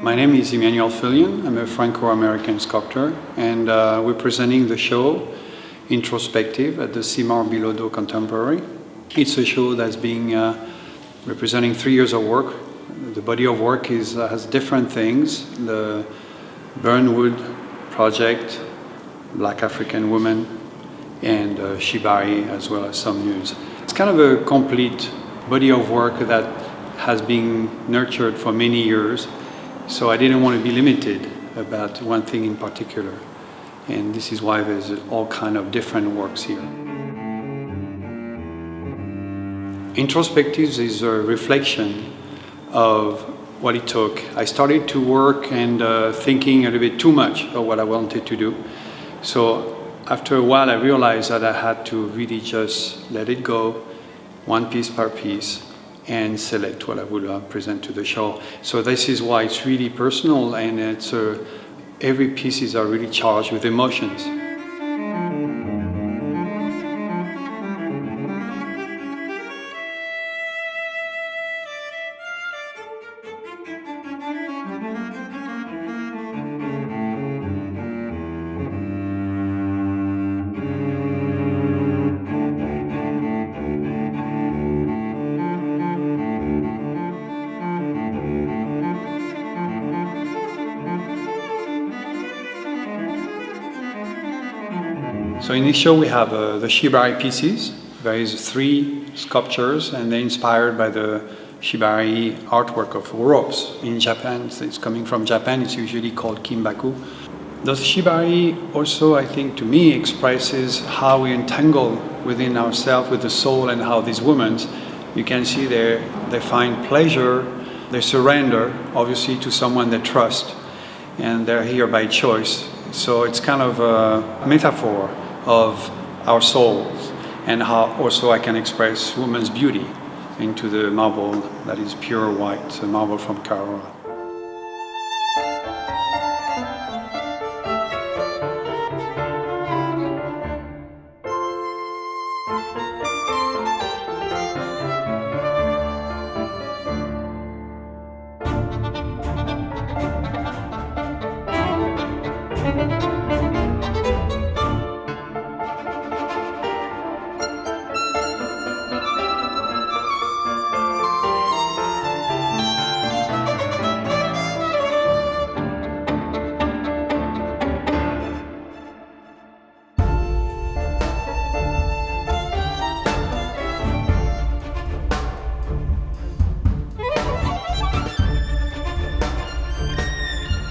My name is Emmanuel Fillion. I'm a Franco-American sculptor, and we're presenting the show Introspective at the Simard Bilodeau Contemporary. It's a show that's being representing 3 years of work. The body of work has different things: the Burnwood project, Black African woman, and shibari, as well as some nudes. It's kind of a complete body of work that has been nurtured for many years. So I didn't want to be limited about one thing in particular. And this is why there's all kind of different works here. Introspective is a reflection of what it took. I started to work and thinking a little bit too much of what I wanted to do. So after a while I realized that I had to really just let it go, one piece per piece, and select what I would present to the show. So this is why it's really personal, and every pieces are really charged with emotions. So in this show we have the shibari pieces. There is 3 sculptures, and they're inspired by the shibari artwork of ropes. In Japan, it's coming from Japan, it's usually called kimbaku. The shibari also, I think, to me, expresses how we entangle within ourselves with the soul, and how these women, you can see they find pleasure, they surrender, obviously, to someone they trust, and they're here by choice. So it's kind of a metaphor of our souls, and how also I can express woman's beauty into the marble that is pure white, a marble from Carrara.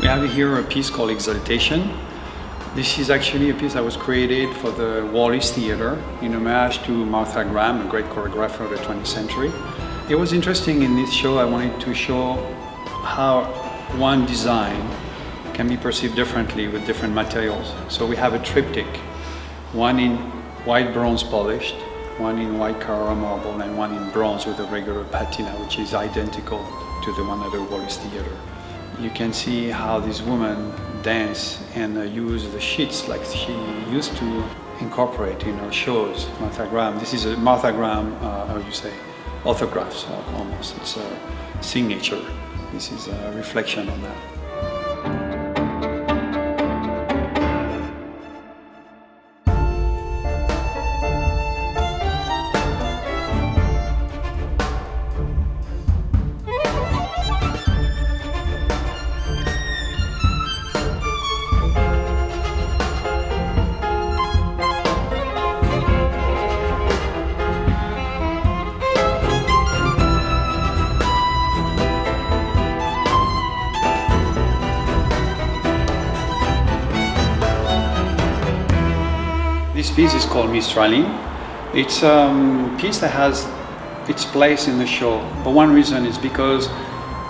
We have here a piece called Exaltation. This is actually a piece that was created for the Wallis Theatre in homage to Martha Graham, a great choreographer of the 20th century. It was interesting in this show. I wanted to show how one design can be perceived differently with different materials. So we have a triptych, one in white bronze polished, one in white Carrara marble, and one in bronze with a regular patina, which is identical to the one at the Wallis Theatre. You can see how this woman dance and use the sheets like she used to incorporate in her shows. Martha Graham. This is a Martha Graham, autographs almost. It's a signature. This is a reflection on that. This piece is called Mistraline. It's a piece that has its place in the show. For one reason is because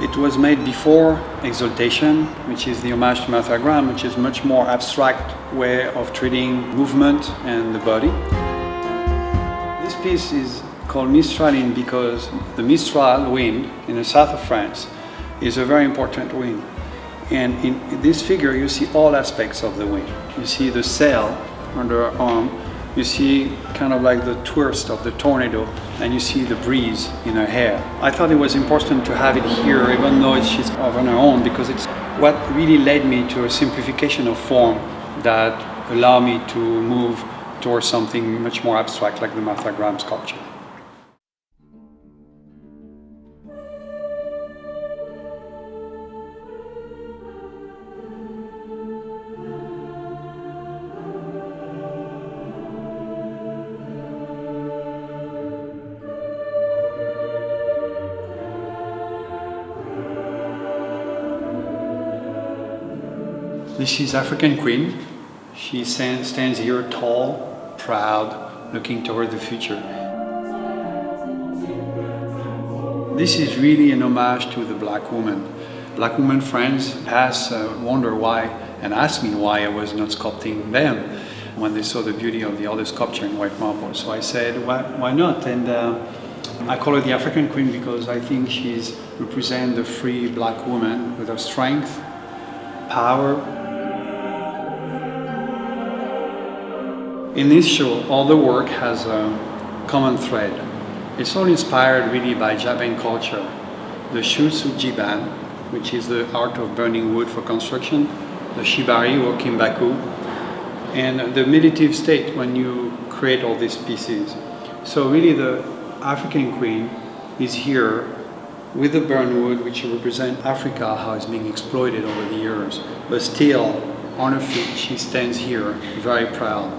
it was made before Exaltation, which is the homage to Martha Graham, which is a much more abstract way of treating movement and the body. This piece is called Mistraline because the Mistral wind in the south of France is a very important wind. And in this figure you see all aspects of the wind. You see the sail under her arm, you see kind of like the twist of the tornado, and you see the breeze in her hair. I thought it was important to have it here, even though she's on her own, because it's what really led me to a simplification of form that allowed me to move towards something much more abstract like the Martha Graham sculpture. This is African Queen. She stands here tall, proud, looking toward the future. This is really an homage to the black woman. Black woman friends has wondered why and asked me why I was not sculpting them when they saw the beauty of the other sculpture in white marble. So I said, why not? And I call her the African Queen because I think she's represents the free black woman with her strength, power. In this show, all the work has a common thread. It's all inspired really by Japan culture. The Shutsujiban, which is the art of burning wood for construction, the Shibari or Kimbaku, and the meditative state when you create all these pieces. So really the African Queen is here with the burned wood, which represents Africa, how it's being exploited over the years. But still, on her feet, she stands here, very proud.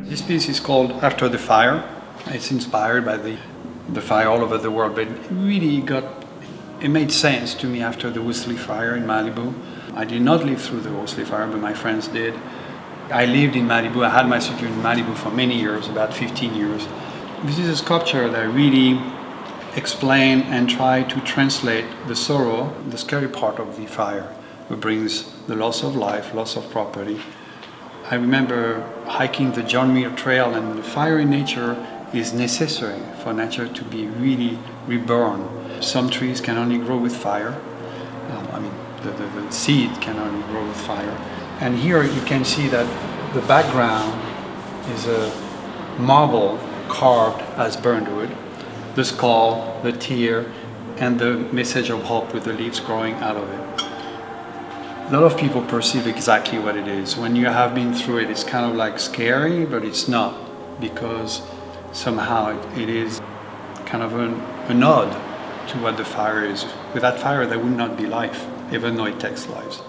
This piece is called After the Fire. It's inspired by the fire all over the world, but it made sense to me after the Woolsey fire in Malibu. I did not live through the Woolsey fire, but my friends did. I lived in Malibu. I had my studio in Malibu for many years, about 15 years. This is a sculpture that really explains and try to translate the sorrow, the scary part of the fire, which brings the loss of life, loss of property. I remember hiking the John Muir Trail, and the fire in nature is necessary for nature to be really reborn. Some trees can only grow with fire. The seed can only grow with fire. And here you can see that the background is a marble carved as burned wood, the skull, the tear, and the message of hope with the leaves growing out of it. A lot of people perceive exactly what it is. When you have been through it, it's kind of like scary, but it's not, because somehow it is kind of a nod to what the fire is. Without fire, there would not be life, even though it takes lives.